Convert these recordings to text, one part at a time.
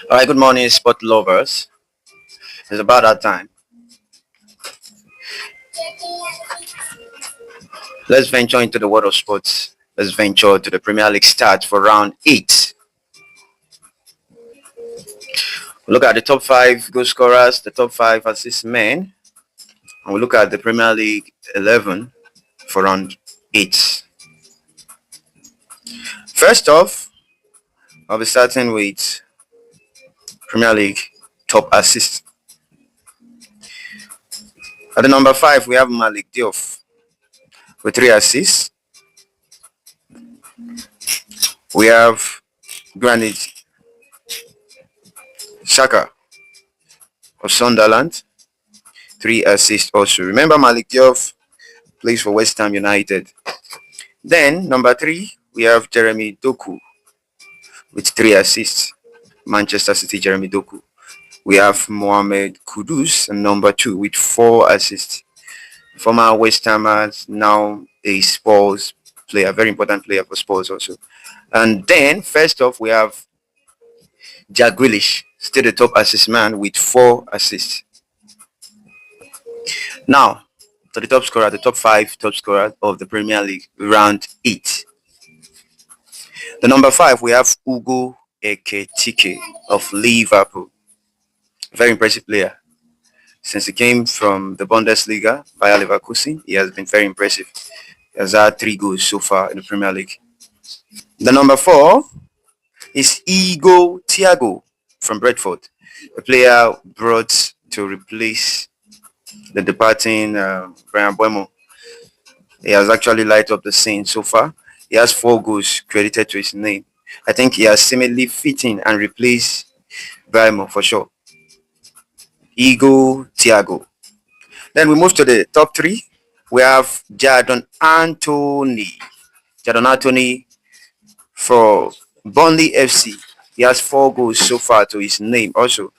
All right, good morning, sport lovers. It's about that time. Let's venture into the world of sports. Let's venture to the Premier League start for round 8. Look at the top 5 goal scorers, the top 5 assist men, and we look at the Premier League 11 for round 8. First off, I'll be starting with Premier League top assist. At the number 5, we have Malik Diouf with 3 assists. We have Granit Xhaka of Sunderland, 3 assists also. Remember, Malik Diouf plays for West Ham United. Then, number 3, we have Jeremy Doku with 3 assists. Manchester City, Jeremy Doku. We have Mohamed Kudus, number 2, with 4 assists. Former West Hamers, now a Spurs player, very important player for Spurs also. And then, first off, we have Jack Grealish, still the top assist man with 4 assists. Now, to the top scorer, the top 5 top scorer of the Premier League, round 8. The number 5, we have Ugo Ekitike of Liverpool. Very impressive player. Since he came from the Bundesliga via Leverkusen, he has been very impressive. He has had 3 goals so far in the Premier League. The number 4 is Igo Thiago from Brentford, a player brought to replace the departing Brian Buemo. He has actually lighted up the scene so far. He has 4 goals credited to his name. I think he has seemingly fit in and replaced Buemo for sure. Igo Thiago. Then we move to the top 3. We have Jadon Anthony. Jadon Anthony for Burnley FC. He has 4 goals so far to his name also.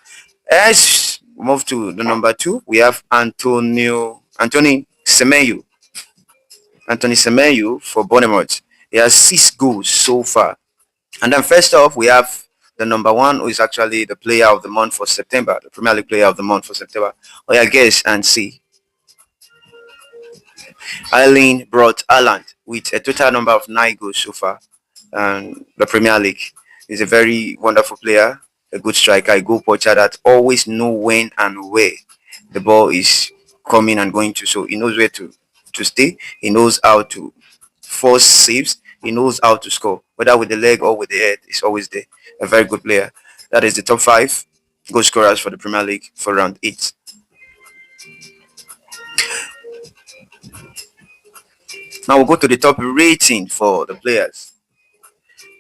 As we move to the number 2, we have Anthony Semenyo. Anthony Semenyo for Bournemouth. He has 6 goals so far. And then first off, we have the number 1, who is actually the player of the month for September, the Premier League player of the month for September. Oh yeah, guess and see. Eileen brought Haaland with a total number of 9 goals so far. And the Premier League is a very wonderful player, a good striker, a goal poacher that always know when and where the ball is coming and going to. So he knows where to stay. He knows how to force saves. He knows how to score, whether with the leg or with the head. He's always there. A very good player. That is the top 5 goal scorers for the Premier League for round 8. Now we'll go to the top rating for the players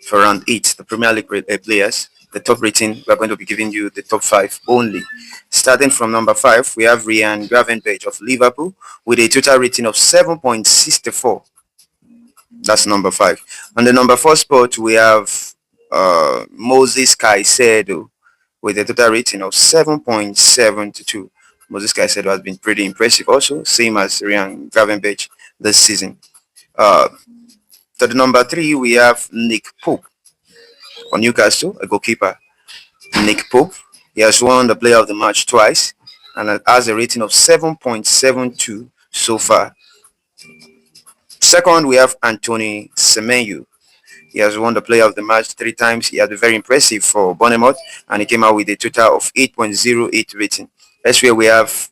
for round 8, the Premier League players. The top rating, we're going to be giving you the top 5 only. Starting from number 5, we have Ryan Gravenberch of Liverpool with a total rating of 7.64. That's number 5. On the number 4 spot, we have Moses Caicedo with a total rating of 7.72. Moses Caicedo has been pretty impressive also, same as Ryan Gravenberch this season. To the number 3, we have Nick Pope for Newcastle, a goalkeeper. Nick Pope, he has won the player of the match twice and has a rating of 7.72 so far. Second, we have Anthony Semenyo. He has won the player of the match 3 times. He has been very impressive for Bournemouth and he came out with a total of 8.08 rating. That's where we have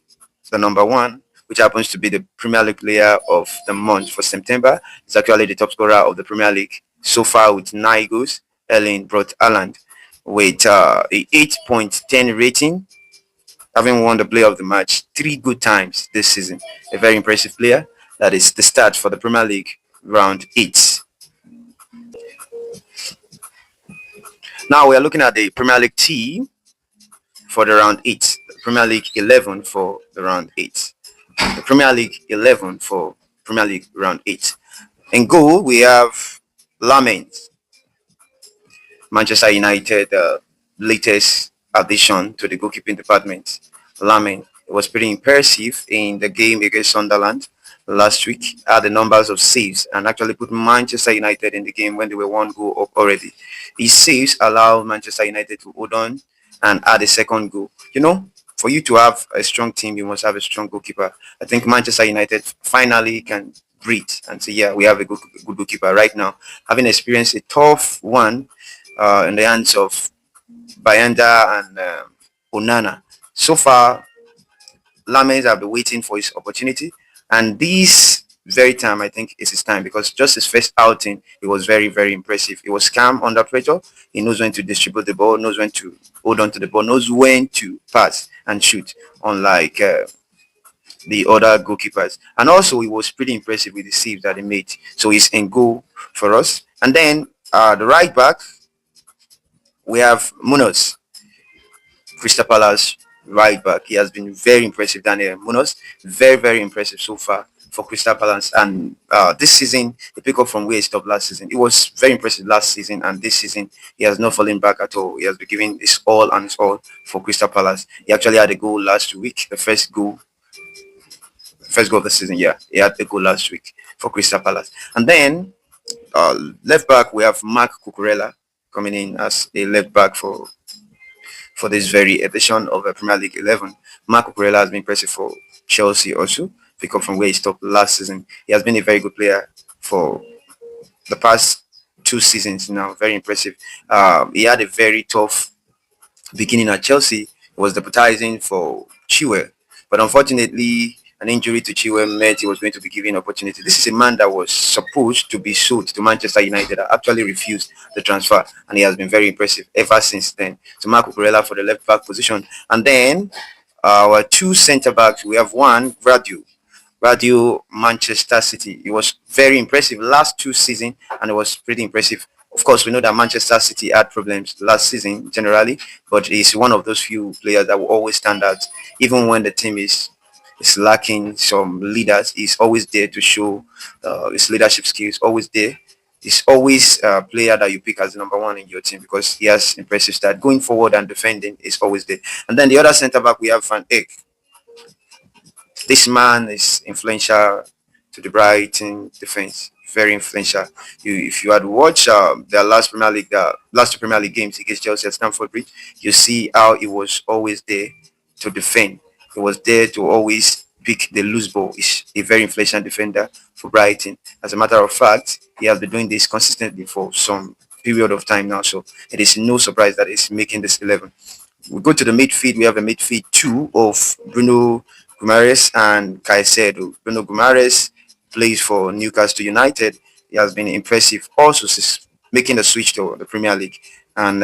the number 1, which happens to be the Premier League player of the month for September. It's actually the top scorer of the Premier League so far with 9 goals. Erling Braut Haaland with a 8.10 rating, having won the player of the match 3 good times this season. A very impressive player. That is the start for the Premier League round 8. Now we are looking at the Premier League team for the round 8. The Premier League 11 for the round 8. The Premier League 11 for Premier League round 8. In goal, we have Lamens, Manchester United latest addition to the goalkeeping department. Lamens was pretty impressive in the game against Sunderland last week. Had the numbers of saves and actually put Manchester United in the game when they were 1 goal up already. His saves allowed Manchester United to hold on and add a second goal. For you to have a strong team, you must have a strong goalkeeper. I think Manchester United finally can breathe and say, yeah, we have a good goalkeeper right now, having experienced a tough one in the hands of Bayanda and Onana. So far, Lames have been waiting for his opportunity, and this very time, I think, is his time because just his first outing, it was very, very impressive. He was calm under pressure. He knows when to distribute the ball, knows when to hold on to the ball, knows when to pass and shoot, unlike the other goalkeepers. And also, he was pretty impressive with the saves that he made. So he's in goal for us. And then the right back, we have Munoz. Crystal Palace right back. He has been very impressive, Daniel Munoz. Very, very impressive so far for Crystal Palace. And this season, the pick up from where he stopped last season. It was very impressive last season, and this season, he has not fallen back at all. He has been giving his all and his all for Crystal Palace. He actually had a goal last week, the first goal of the season. Yeah, he had a goal last week for Crystal Palace. And then left back, we have Mark Cucurella coming in as a left back for this very edition of Premier League 11. Marco Corella has been impressive for Chelsea also, pick up from where he stopped last season. He has been a very good player for the past 2 seasons now. Very impressive. He had a very tough beginning at Chelsea. He was deputizing for Chilwell, but unfortunately, an injury to Chilwell meant he was going to be given opportunity. This is a man that was supposed to be sold to Manchester United. That actually refused the transfer, and he has been very impressive ever since then. So Marco Corella for the left back position, and then our two centre backs. We have one Radio Manchester City. It was very impressive last 2 seasons, and it was pretty impressive. Of course, we know that Manchester City had problems last season generally, but he's one of those few players that will always stand out, even when the team is lacking some leaders. He's always there to show his leadership skills. Always there. He's always a player that you pick as the number one in your team because he has impressive start going forward and defending. Is always there. And then the other centre back we have Van Eyck. This man is influential to the Brighton defense. Very influential. If you had watched their last two Premier League games against Chelsea at Stamford Bridge, you see how he was always there to defend. He was there to always pick the loose ball. He's a very influential defender for Brighton. As a matter of fact, he has been doing this consistently for some period of time now. So it is no surprise that he's making this 11. We go to the midfield. We have a midfield two of Bruno Guimaraes and Caicedo. Bruno Guimaraes plays for Newcastle United. He has been impressive also since making the switch to the Premier League, and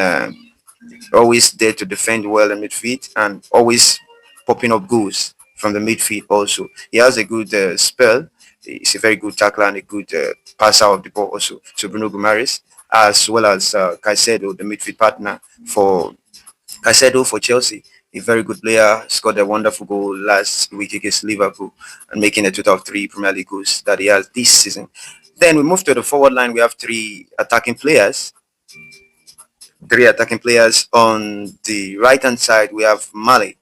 always there to defend well in midfield and always popping up goals from the midfield also. He has a good spell. He's a very good tackler and a good passer of the ball also. So Bruno Guimaraes as well as Caicedo, the midfield partner for Caicedo for Chelsea, a very good player, scored a wonderful goal last week against Liverpool and making a total of 3 Premier League goals that he has this season. Then we move to the forward line. We have three attacking players. Three attacking players on the right hand side. We have Marley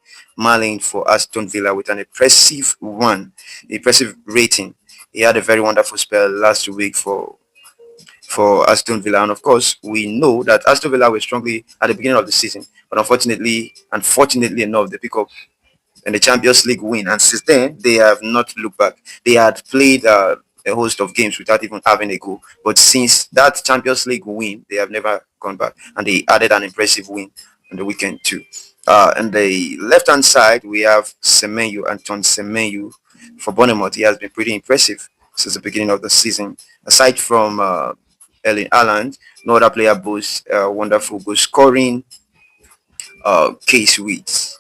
for Aston Villa with an impressive rating. He had a very wonderful spell last week for Aston Villa. And of course, we know that Aston Villa were strongly at the beginning of the season, but unfortunately enough, they pick up in the Champions League win. And since then, they have not looked back. They had played a host of games without even having a goal. But since that Champions League win, they have never gone back. And they added an impressive win on the weekend too. On the left-hand side, we have Anton Semenyo for Bournemouth. He has been pretty impressive since the beginning of the season. Aside from Erling Haaland, no other player boasts wonderful goal scoring case with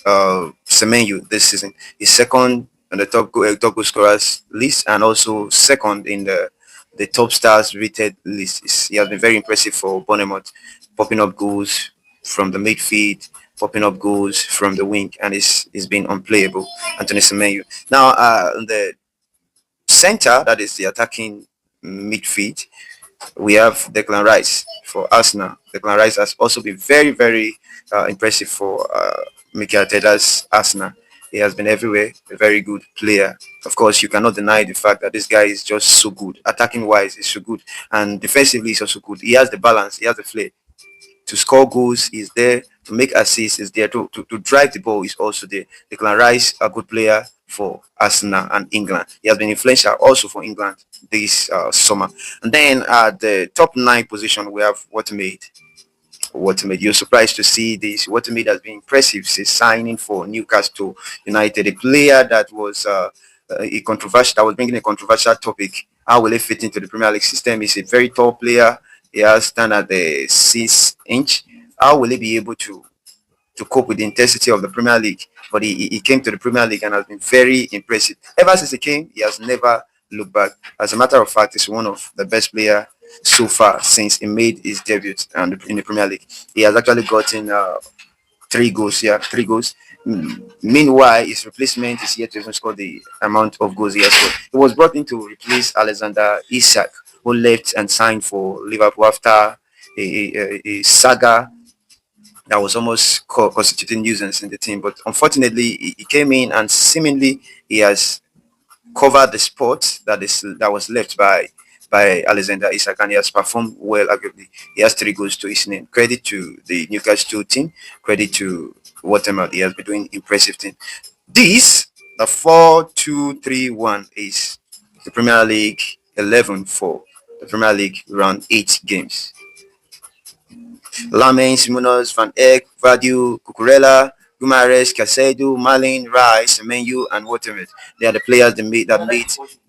Semenyo this season. He's second on the top goal scorers list and also second in the top stars rated list. He has been very impressive for Bournemouth, popping up goals from the midfield, popping up goals from the wing, and he's been unplayable. Anthony Semenyo. Now, on the center, that is the attacking midfield, we have Declan Rice for Arsenal. Declan Rice has also been very, very impressive for Mikel Arteta's Arsenal. He has been everywhere, a very good player. Of course, you cannot deny the fact that this guy is just so good. Attacking wise, he's so good, and defensively, he's also good. He has the balance, he has the flair to score goals. He's there to make assists is there, to drive the ball is also there. Declan Rice, a good player for Arsenal and England. He has been influential also for England this summer. And then at the top nine position, we have Watermaid. You're surprised to see this. Watermaid has been impressive since signing for Newcastle United, a player that was a controversial, that was bringing a controversial topic. How will he fit into the Premier League system? He's a very tall player. He has stand at the 6 inch. How will he be able to cope with the intensity of the Premier League? But he came to the Premier League and has been very impressive. Ever since he came, he has never looked back. As a matter of fact, he's one of the best players so far since he made his debut in the Premier League. He has actually gotten 3 goals. Yeah, 3 goals. Meanwhile, his replacement is yet to even score the amount of goals he has scored. He was brought in to replace Alexander Isak, who left and signed for Liverpool after a saga that was almost constituting nuisance in the team. But unfortunately, he came in and seemingly he has covered the spot that was left by Alexander Isak, and he has performed well. Arguably, he has 3 goals to his name. Credit to the Newcastle team. Credit to whatever he has been doing. Impressive thing. This the 4-2-3-1 is the Premier League 11 for the Premier League round 8 games. Lamens, Munoz, Van Eyck, Vadio, Cucurella, Gumares, Casedo, Malin, Rice, Menu, and Waterman. They are the players that made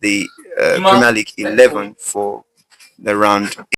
the Premier League 11 for the round